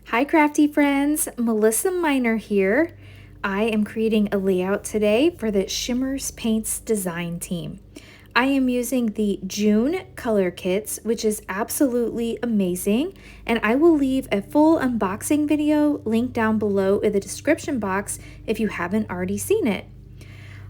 Hi crafty friends, Melissa Miner here. I am creating a layout today for the Shimmerz Paints design team. I am using the June color kits, which is absolutely amazing, and I will leave a full unboxing video linked down below in the description box if you haven't already seen it.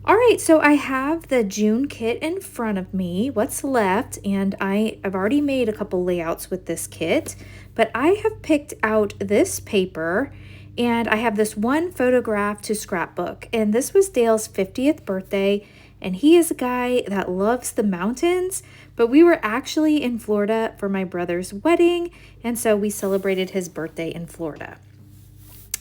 All right, so I have the June kit in front of me, what's left, and I've already made a couple layouts with this kit, but I have picked out this paper, and I have this one photograph to scrapbook, and this was Dale's 50th birthday, and he is a guy that loves the mountains, but we were actually in Florida for my brother's wedding, and so we celebrated his birthday in Florida.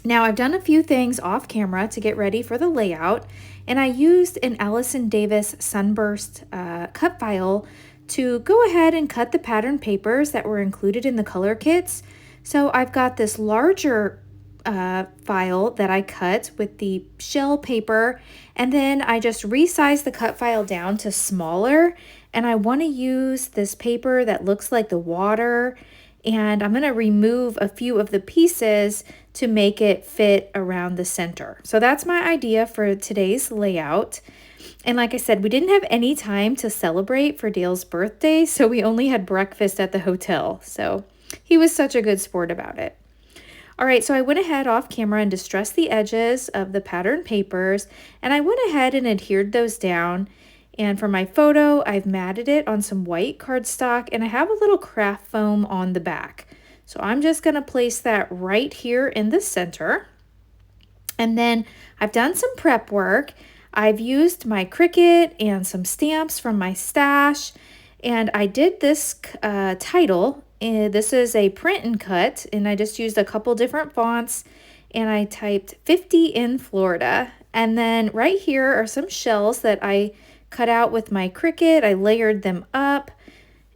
Now I've done a few things off camera to get ready for the layout, and I used an Allison Davis Sunburst cut file to go ahead and cut the pattern papers that were included in the color kits. So I've got this larger file that I cut with the shell paper, and then I just resized the cut file down to smaller, and I want to use this paper that looks like the water, and I'm going to remove a few of the pieces to make it fit around the center. So that's my idea for today's layout. And like I said, we didn't have any time to celebrate for Dale's birthday, so we only had breakfast at the hotel. So he was such a good sport about it. All right, so I went ahead off camera and distressed the edges of the pattern papers, and I went ahead and adhered those down. And for my photo, I've matted it on some white cardstock, and I have a little craft foam on the back. So I'm just going to place that right here in the center. And then I've done some prep work. I've used my Cricut and some stamps from my stash, and I did this title. This is a print and cut, and I just used a couple different fonts, and I typed 50 in Florida. And then right here are some shells that I cut out with my Cricut. I layered them up,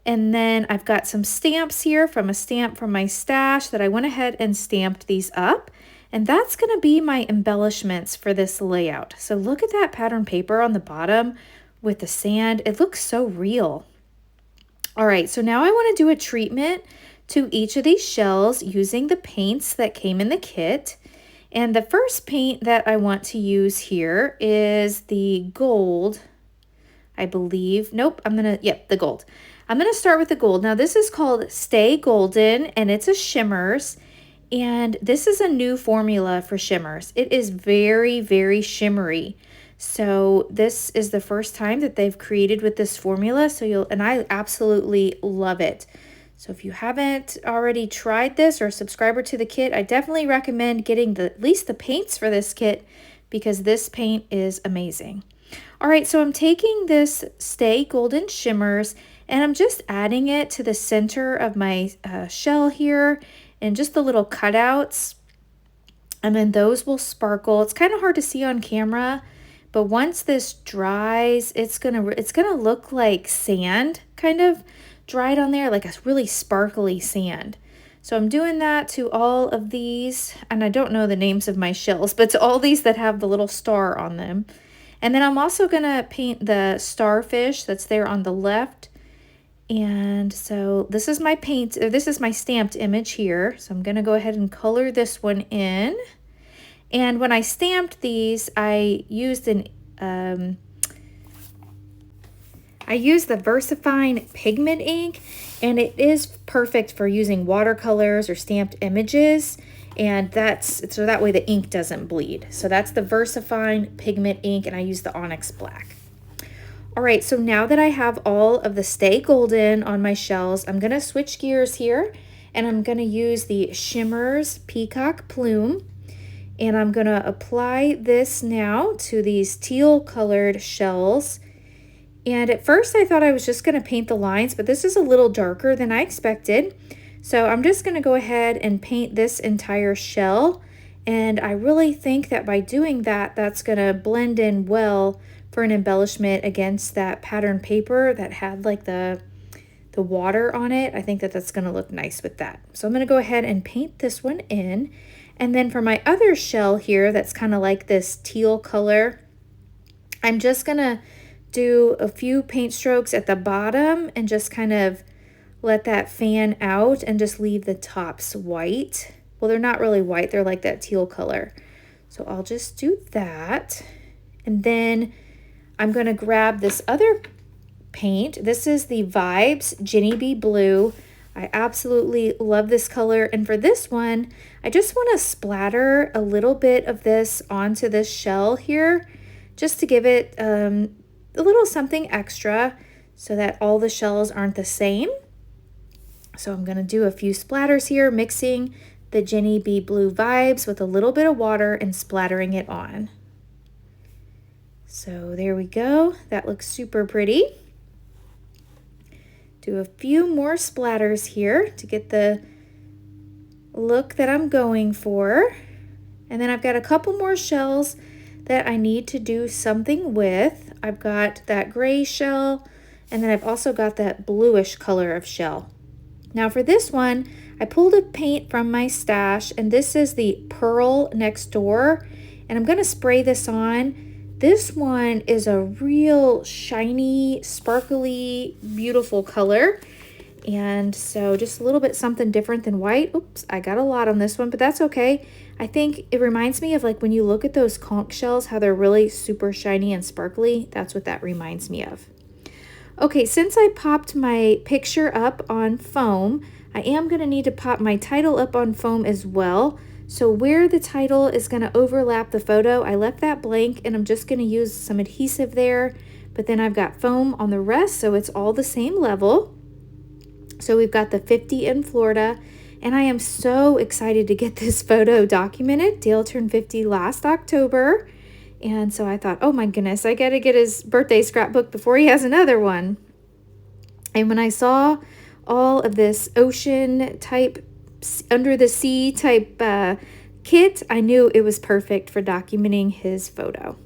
and then I've got some stamps here from a stamp from my stash that I went ahead and stamped these up, and that's going to be my embellishments for this layout. So look at that pattern paper on the bottom with the sand. It looks so real. All right, so now I want to do a treatment to each of these shells using the paints that came in the kit. And the first paint that I want to use here is the gold, I believe. Nope, the gold. I'm gonna start with the gold. Now this is called Stay Golden, and it's a Shimmerz, and this is a new formula for Shimmerz. It is very, very shimmery. So this is the first time that they've created with this formula, and I absolutely love it. So if you haven't already tried this or a subscriber to the kit, I definitely recommend getting at least the paints for this kit, because this paint is amazing. All right, so I'm taking this Stay Golden Shimmerz, and I'm just adding it to the center of my shell here, and just the little cutouts, and then those will sparkle. It's kind of hard to see on camera, but once this dries, it's gonna look like sand, kind of dried on there, like a really sparkly sand. So I'm doing that to all of these, and I don't know the names of my shells, but to all these that have the little star on them. And then I'm also gonna paint the starfish that's there on the left. And so this is my this is my stamped image here. So I'm gonna go ahead and color this one in. And when I stamped these, I used the VersaFine pigment ink, and it is perfect for using watercolors or stamped images, and so that way the ink doesn't bleed. So that's the VersaFine pigment ink, and I use the Onyx Black. All right, so now that I have all of the Stay Golden on my shells, I'm gonna switch gears here, and I'm gonna use the Shimmerz Peacock Plume, and I'm gonna apply this now to these teal colored shells. And at first I thought I was just gonna paint the lines, but this is a little darker than I expected. So I'm just gonna go ahead and paint this entire shell. And I really think that by doing that, that's gonna blend in well for an embellishment against that pattern paper that had like the water on it. I think that that's gonna look nice with that. So I'm gonna go ahead and paint this one in. And then for my other shell here, that's kind of like this teal color, I'm just gonna do a few paint strokes at the bottom and just kind of let that fan out and just leave the tops white. well, they're not really white, they're like that teal color. So I'll just do that. And then I'm going to grab this other paint. This is the Vibes Ginny Bee Blue. I absolutely love this color. And for this one, I just want to splatter a little bit of this onto this shell here, just to give it a little something extra so that all the shells aren't the same. So I'm going to do a few splatters here, mixing the Ginny Bee Blue Vibes with a little bit of water and splattering it on. So there we go. That looks super pretty. Do a few more splatters here to get the look that I'm going for. And then I've got a couple more shells that I need to do something with. I've got that gray shell, and then I've also got that bluish color of shell. Now for this one, I pulled a paint from my stash, and this is the Pearl Next Door, and I'm going to spray this on. This one is a real shiny, sparkly, beautiful color, and so just a little bit something different than white. Oops, I got a lot on this one, but that's okay. I think it reminds me of like when you look at those conch shells, how they're really super shiny and sparkly. That's what that reminds me of. Okay, since I popped my picture up on foam, I am going to need to pop my title up on foam as well. So where the title is going to overlap the photo, I left that blank, and I'm just going to use some adhesive there. But then I've got foam on the rest, so it's all the same level. So we've got the 50 in Florida, and I am so excited to get this photo documented. Dale turned 50 last October. And so I thought, oh my goodness, I got to get his birthday scrapbook before he has another one. And when I saw all of this ocean type, under the sea type kit, I knew it was perfect for documenting his photo.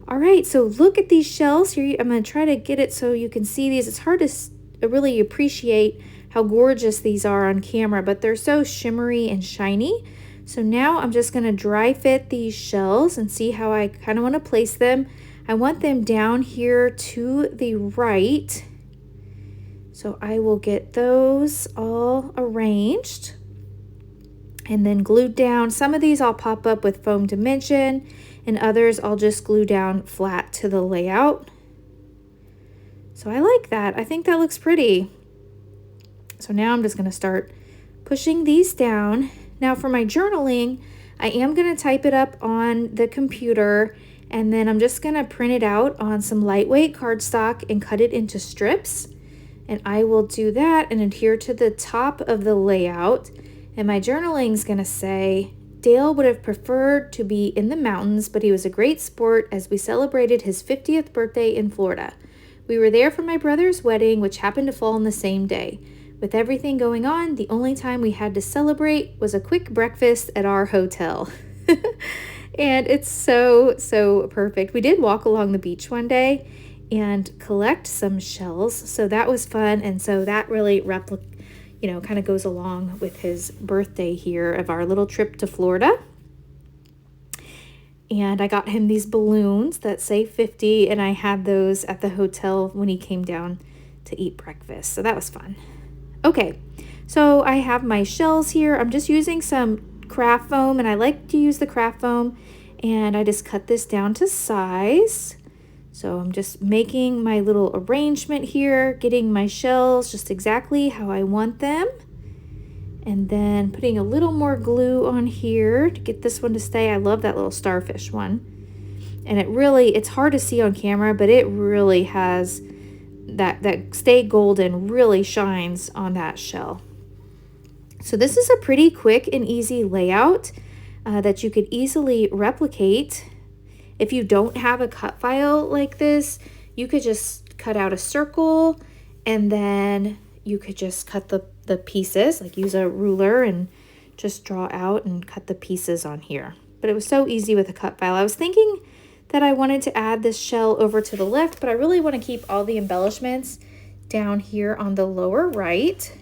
All right, so look at these shells here. I'm going to try to get it so you can see these. It's hard to really appreciate how gorgeous these are on camera, but they're so shimmery and shiny. So now I'm just going to dry fit these shells and see how I kind of want to place them. I want them down here to the right. So I will get those all arranged and then glued down. Some of these I'll pop up with foam dimension, and others I'll just glue down flat to the layout. So I like that. I think that looks pretty. So now I'm just going to start pushing these down. Now for my journaling, I am going to type it up on the computer, and then I'm just going to print it out on some lightweight cardstock and cut it into strips. And I will do that and adhere to the top of the layout. And my journaling is going to say, Dale would have preferred to be in the mountains, but he was a great sport as we celebrated his 50th birthday in Florida. We were there for my brother's wedding, which happened to fall on the same day. With everything going on, the only time we had to celebrate was a quick breakfast at our hotel. And it's so perfect. We did walk along the beach one day and collect some shells, so that was fun. And so that really kind of goes along with his birthday here of our little trip to Florida. And I got him these balloons that say 50, and I had those at the hotel when he came down to eat breakfast. So that was fun. Okay, so I have my shells here. I'm just using some craft foam, and I like to use the craft foam, and I just cut this down to size. So I'm just making my little arrangement here, getting my shells just exactly how I want them, and then putting a little more glue on here to get this one to stay. I love that little starfish one, and it's hard to see on camera, but it really has that stay golden, really shines on that shell. So this is a pretty quick and easy layout that you could easily replicate. If you don't have a cut file like this, you could just cut out a circle, and then you could just cut the pieces, like use a ruler and just draw out and cut the pieces on here. But it was so easy with a cut file. I was thinking that I wanted to add this shell over to the left, but I really want to keep all the embellishments down here on the lower right.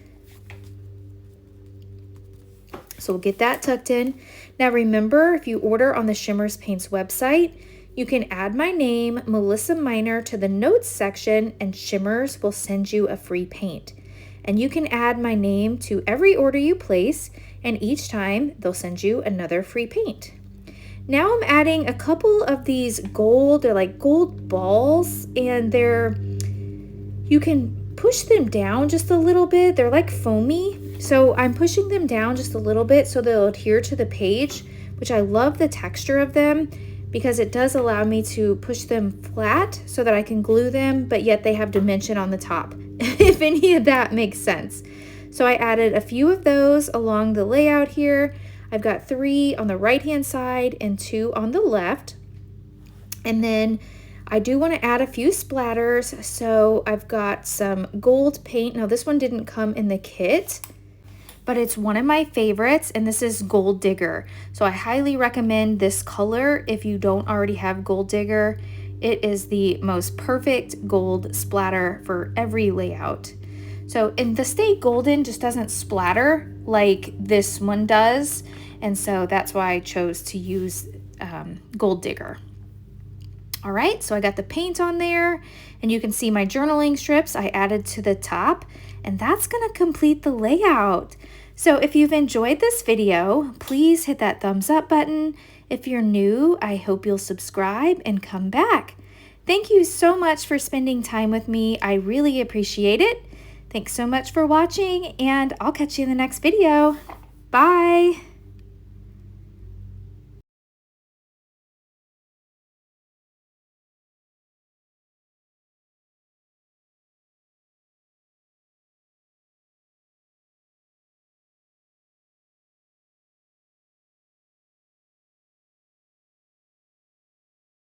So we'll get that tucked in. Now remember, if you order on the Shimmerz Paints website, you can add my name, Melissa Miner, to the notes section, and Shimmerz will send you a free paint. And you can add my name to every order you place. and each time they'll send you another free paint. Now I'm adding a couple of these they're like gold balls, and you can push them down just a little bit. They're like foamy, so I'm pushing them down just a little bit so they'll adhere to the page, which I love the texture of them because it does allow me to push them flat so that I can glue them, but yet they have dimension on the top, if any of that makes sense. So I added a few of those along the layout here. I've got 3 on the right hand side and 2 on the left. And then I do want to add a few splatters. So I've got some gold paint. Now this one didn't come in the kit, but it's one of my favorites, and this is Gold Digger. So I highly recommend this color if you don't already have Gold Digger. It is the most perfect gold splatter for every layout. So, and the Stay Golden just doesn't splatter like this one does, and so that's why I chose to use Gold Digger. All right, so I got the paint on there, and you can see my journaling strips I added to the top, and that's gonna complete the layout. So if you've enjoyed this video, please hit that thumbs up button. If you're new, I hope you'll subscribe and come back. Thank you so much for spending time with me. I really appreciate it. Thanks so much for watching, and I'll catch you in the next video. Bye.